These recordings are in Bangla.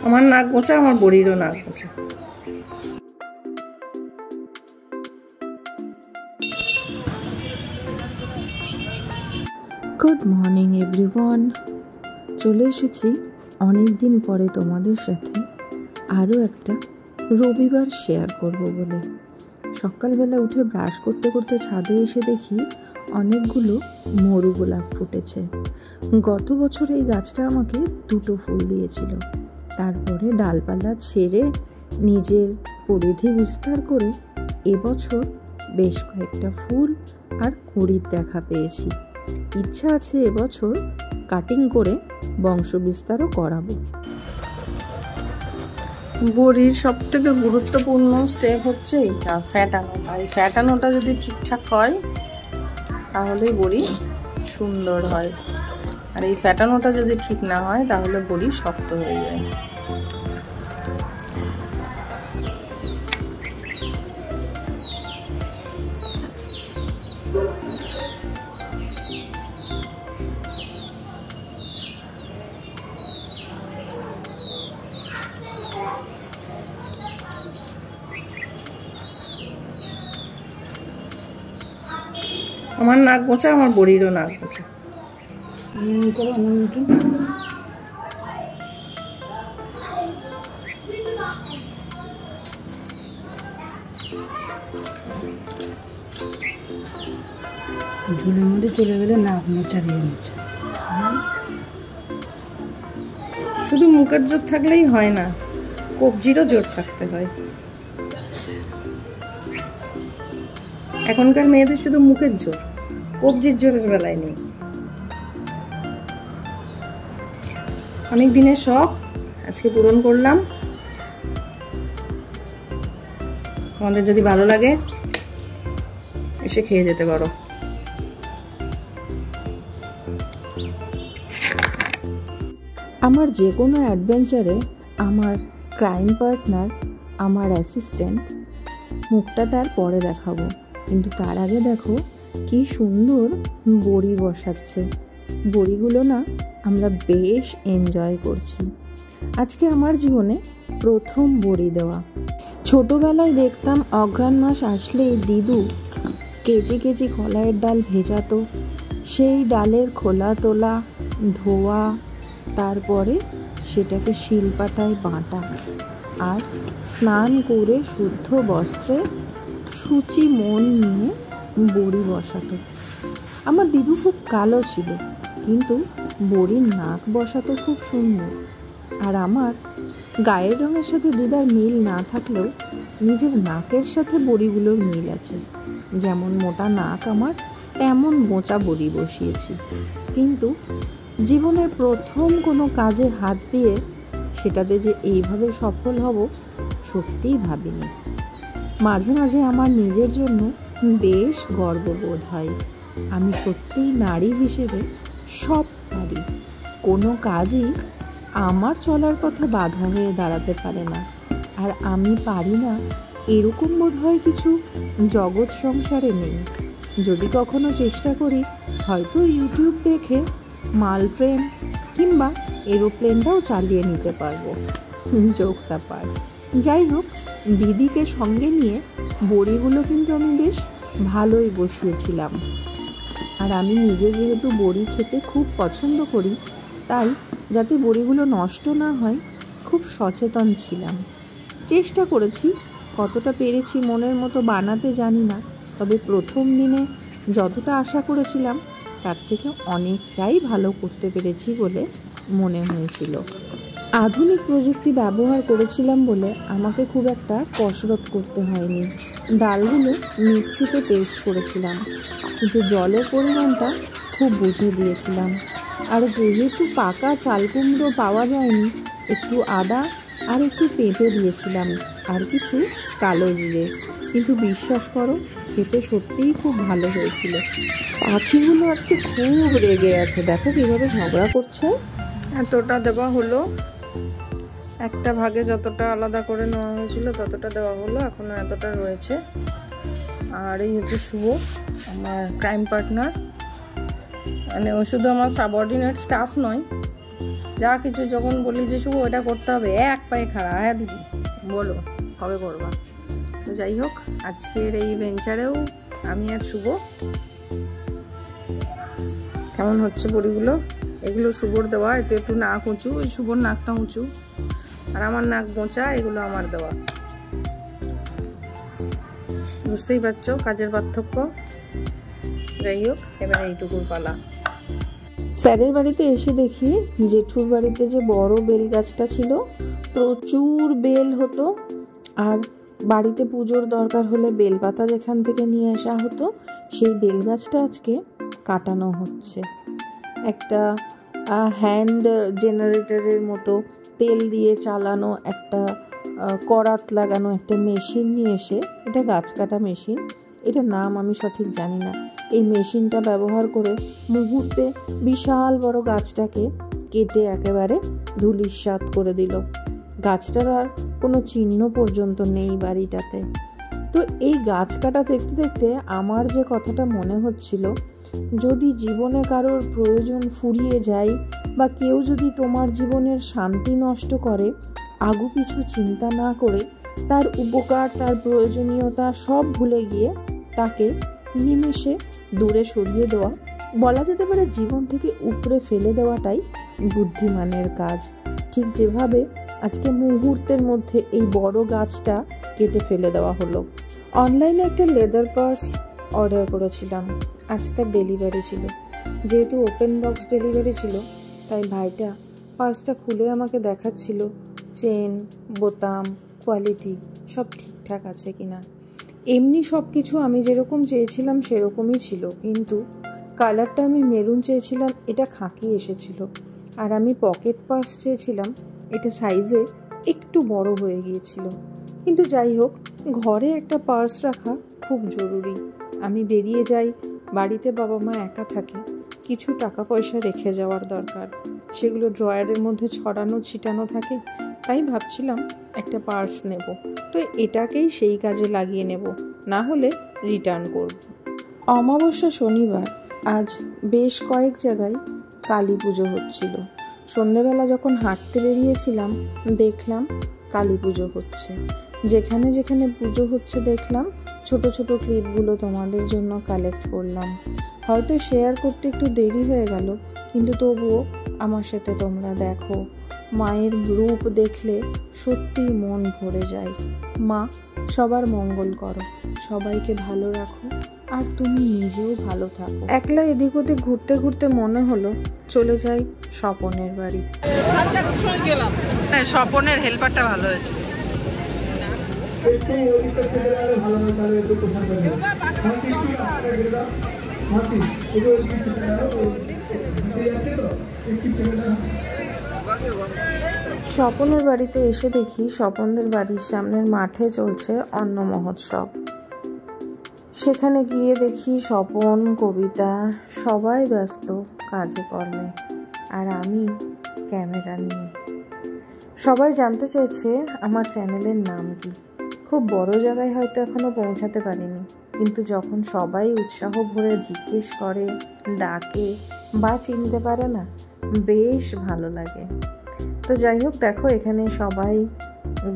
আমার নাক গোছা, আমার বড়িরও নাক গোছা। গুড মর্নিং এভরিওয়ান, চলে এসেছি অনেক দিন পরে তোমাদের সাথে আরও একটা রবিবার শেয়ার করব বলে। সকালবেলা উঠে ব্রাশ করতে করতে ছাদে এসে দেখি অনেকগুলো মরু গোলাপ ফুটেছে। গত বছর এই গাছটা আমাকে 2টো ফুল দিয়েছিল, তারপরে ডালপালা ছেড়ে নিজের পরিধি বিস্তার করে এবছর বেশ কয়েকটা ফুল আর কুঁড়ির দেখা পেয়েছি। ইচ্ছা আছে এবছর কাটিং করে বংশ বিস্তারও করাবো। বড়ির সব থেকে গুরুত্বপূর্ণ স্টেপ হচ্ছে এইটা, ফ্যাটানোটা। এই ফ্যাটানোটা যদি ঠিকঠাক হয় তাহলেই বড়ি সুন্দর হয়, আর এই ফ্যাটানোটা যদি ঠিক না হয় তাহলে বড়ি শক্ত হয়ে যায়। আমার নাক গোছা, আমার বড়িরও নাক গোছা। ঝুলের মধ্যে চলে গেলে নাক মোচারিয়ে নিচ্ছে। শুধু মুখের জোর থাকলেই হয় না, কবজিরও জোর থাকতে হয়। এখনকার মেয়েদের শুধু মুখের জোর, কবজির জোরের বেলায় নেই। অনেক দিনের শখ আজকে পূরণ করলাম। আমাদের যদি ভালো লাগে এসে খেয়ে যেতে পারো। আমার যে কোনো অ্যাডভেঞ্চারে আমার ক্রাইম পার্টনার, আমার অ্যাসিস্ট্যান্ট, মুখটা তার পরে দেখাবো, কিন্তু তার আগে দেখো কি সুন্দর বড়ি বসাচ্ছে। বড়িগুলো না আমরা বেশ এনজয় করছি। আজকে আমার জীবনে প্রথম বড়ি দেওয়া। ছোটোবেলায় দেখতাম অঘ্রাণ মাস আসলেই দিদু কেজি কেজি কলাইয়ের ডাল ভেজাতো, সেই ডালের খোলা তোলা, ধোয়া, তারপরে সেটাকে শিলপাটায় বাটা, আর স্নান করে শুদ্ধ বস্ত্রে সূচি মন নিয়ে বড়ি বসাতো। আমার দিদু খুব কালো ছিল, কিন্তু বড়ির নাক বসাতো খুব সুন্দর। আর আমার গায়ের রঙের সাথে দিদার মিল না থাকলেও নিজের নাকের সাথে বড়িগুলোর মিল আছে। যেমন মোটা নাক আমার, তেমন মোচা বড়ি বসিয়েছি। কিন্তু জীবনের প্রথম কোনো কাজে হাত দিয়ে সেটাতে যে এইভাবে সফল হব সত্যিই ভাবিনি। মাঝে মাঝে আমার নিজের জন্য বেশ গর্ববোধ হয়। আমি সত্যিই নারী হিসেবে সব পারি, কোনো কাজই আমার চলার পথে বাধা হয়ে দাঁড়াতে পারে না। আর আমি পারি না এরকম বোধ হয় কিছু জগৎ সংসারে নেই। যদি কখনো চেষ্টা করি হয়তো ইউটিউব দেখে মাল ট্রেন কিংবা এরোপ্লেনটাও চালিয়ে নিতে পারবো। Jokes apart. যাই হোক, দিদিকে সঙ্গে নিয়ে বড়িগুলো কিন্তু আমি বেশ ভালোই বসিয়েছিলাম। আর আমি নিজে যেহেতু বড়ি খেতে খুব পছন্দ করি, তাই যাতে বড়িগুলো নষ্ট না হয় খুব সচেতন ছিলাম। চেষ্টা করেছি, কতটা পেরেছি মনের মতো বানাতে জানি না, তবে প্রথম দিনে যতটা আশা করেছিলাম তার থেকে অনেকটাই ভালো করতে পেরেছি বলে মনে হয়েছিল। আধুনিক প্রযুক্তি ব্যবহার করেছিলাম বলে আমাকে খুব একটা কসরত করতে হয়নি। ডালগুলো মিক্সিতে পেস্ট করেছিলাম, কিন্তু জলের পরিমাণটা খুব বুঝে দিয়েছিলাম। আর যেহেতু পাকা চাল কুমড়ো পাওয়া যায়নি, একটু আদা আর একটু পেঁপে দিয়েছিলাম, আর কিছু কালো জিরে। কিন্তু বিশ্বাস করো, খেতে সত্যিই খুব ভালো হয়েছিল। পাখিগুলো আজকে খুব রেগে আছে, দেখো কীভাবে ঝগড়া করছে। এতটা দেওয়া হলো, একটা ভাগে যতটা আলাদা করে নেওয়া হয়েছিল ততটা দেওয়া হলো, এখনো এতটা রয়েছে। আর এই হচ্ছে শুভ, আমার ক্রাইম পার্টনার। মানে ও শুধু আমার সাবঅর্ডিনেট স্টাফ নয়, যা কিছু যখন বলি যে শুভ এটা করতে হবে, এক পায়ে খাড়া। হ্যাঁ দিদি বলো কবে করবা। তো যাই হোক, আজকের এই ভেঞ্চারেও আমি আর শুভ, কেমন হচ্ছে বড়িগুলো, এগুলো শুভর দেওয়া। একটু একটু নাক উঁচু, ওই শুভর নাকটা উঁচু, আর আমার নাক মোচা, এগুলো আমার দেওয়া। বুঝতেই পারছো কাজের পার্থক্য। যাই হোক, এবার এইটুকুর পালা। স্যারের বাড়িতে এসে দেখি জেঠুর বাড়িতে যে বড় বেল গাছটা ছিল, প্রচুর বেল হতো। আর বাড়িতে পুজোর দরকার হলে বেলপাতা যেখান থেকে নিয়ে আসা হতো, সেই বেল গাছটা আজকে কাটানো হচ্ছে। একটা হ্যান্ড জেনারেটরের মতো তেল দিয়ে চালানো একটা করাত লাগানো একটা মেশিন নিয়ে এসে, এটা গাছ কাটা মেশিন, এটা নাম আমি সঠিক জানি না, এই মেশিনটা ব্যবহার করে মুহূর্তে বিশাল বড় গাছটাকে কেটে একেবারে ধূলিসাৎ করে দিল। গাছটার আর কোনো চিহ্ন পর্যন্ত নেই বাড়িটাতে। তো এই গাছ কাটা দেখতে দেখতে আমার যে কথাটা মনে হচ্ছিল, যদি জীবনে কারোর প্রয়োজন ফুরিয়ে যায় বা কেউ যদি তোমার জীবনের শান্তি নষ্ট করে, আগু পিছু চিন্তা না করে তার উপকার তার প্রয়োজনীয়তা সব ভুলে গিয়ে তাকে নিমেষে দূরে সরিয়ে দেওয়া, বলা যেতে পারে জীবন থেকে উপড়ে ফেলে দেওয়াটাই বুদ্ধিমানের কাজ। ঠিক যেভাবে আজকে মুহূর্তের মধ্যে এই বড় গাছটা কেটে ফেলে দেওয়া হলো। অনলাইনে একটা লেদার পার্স অর্ডার করেছিলাম, আজ তার ডেলিভারি ছিল। যেহেতু ওপেন বক্স ডেলিভারি ছিল, তাই ভাইটা পার্সটা খুলে আমাকে দেখাচ্ছিল চেন, বোতাম, কোয়ালিটি সব ঠিকঠাক আছে কিনা। এমনি সব কিছু আমি যেরকম চেয়েছিলাম সেরকমই ছিল, কিন্তু কালারটা আমি মেরুন চেয়েছিলাম, এটা খাকি এসেছিল। আর আমি পকেট পার্স চেয়েছিলাম, এটা সাইজে একটু বড় হয়ে গিয়েছিল। কিন্তু যাই হোক, ঘরে একটা পার্স রাখা খুব জরুরি। আমি বেরিয়ে যাই, বাড়িতে বাবা মা একা থাকে, কিছু টাকা পয়সা রেখে যাওয়ার দরকার, সেগুলো ড্রয়ারের মধ্যে ছড়ানো ছিটানো থাকে। তাই ভাবছিলাম একটা পার্স নেব, তো এটাকেই সেই কাজে লাগিয়ে নেব, না হলে রিটার্ন করব। অমাবস্যা শনিবার, আজ বেশ কয়েক জায়গায় কালী পুজো হচ্ছিল। সন্ধেবেলা যখন হাঁটতে বেরিয়েছিলাম, দেখলাম কালী পুজো হচ্ছে। যেখানে যেখানে পুজো হচ্ছে দেখলাম, ছোট ছোট ক্লিপগুলো তোমাদের জন্য কালেক্ট করলাম। হয়তো শেয়ার করতে একটু দেরি হয়ে গেল, কিন্তু তবুও আমার সাথে তোমরা দেখো। মায়ের রূপ দেখলে সত্যিই মন ভরে যায়। মা সবার মঙ্গল করো, সবাইকে ভালো রাখো, আর তুমি নিজেও ভালো থাকো। একলা এদিক ওদিক ঘুরতে ঘুরতে মনে হলো চলে যাই স্বপনের বাড়ি। স্বপনের হেল্পারটা ভালো হয়েছে। স্বপনের বাড়িতে এসে দেখি স্বপনদের বাড়ির সামনের মাঠে চলছে অন্ন মহোৎসব। সেখানে গিয়ে দেখি স্বপন, কবিতা সবাই ব্যস্ত কাজে কর্মে, আর আমি ক্যামেরা নিয়ে। সবাই জানতে চাইছে আমার চ্যানেলের নাম কি। খুব বড় জায়গায় হয়তো এখনো পৌঁছাতে পারিনি, কিন্তু যখন সবাই উৎসাহ ভরে জিজ্ঞেস করে, ডাকে বা চিনতে পারে না, বেশ ভালো লাগে। তো যাই হোক, দেখো এখানে সবাই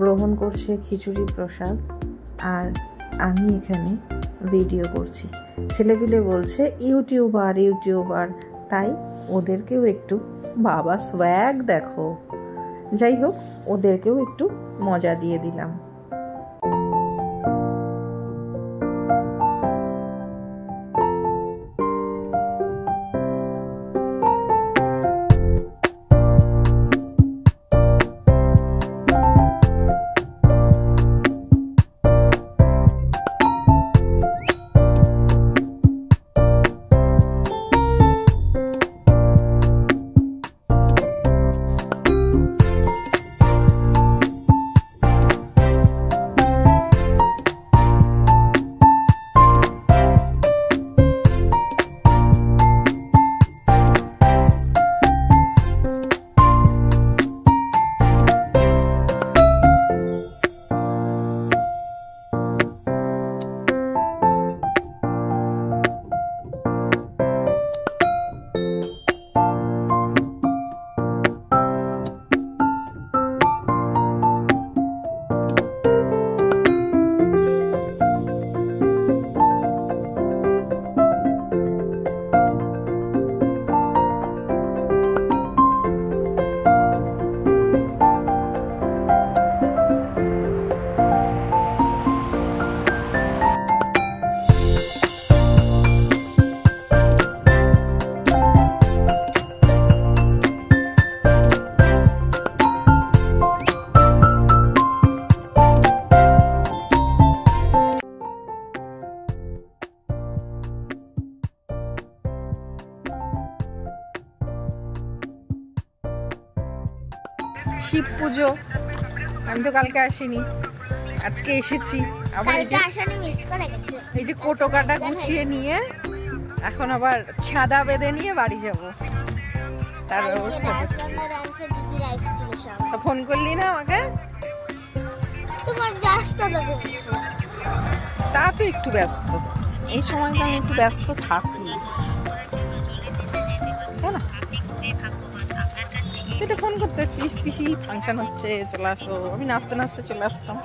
গ্রহণ করছে খিচুড়ি প্রসাদ, আর আমি এখানে ভিডিও করছি। ছেলেপিলে বলছে ইউটিউবার, তাই ওদেরকেও একটু বাবা সোয়াগ দেখো। যাই হোক, ওদেরকেও একটু মজা দিয়ে দিলাম। আমি তো কালকে আসিনি, আজকে এসেছি। আবার এই যে কোটো কাটা গুছিয়ে নিয়ে এখন আবার ছাদা বেঁধে নিয়ে বাড়ি যাব, তার ব্যবস্থা করছি। ফোন করলি না আমাকে? তা তো একটু ব্যস্ত, এই সময় তো আমি একটু ব্যস্ত থাকি, তাই না? তুই ফোন করতে হচ্ছিস, পিসি ফাংশন হচ্ছে চলে আসো, আমি নাচতে নাচতে চলে আসতাম।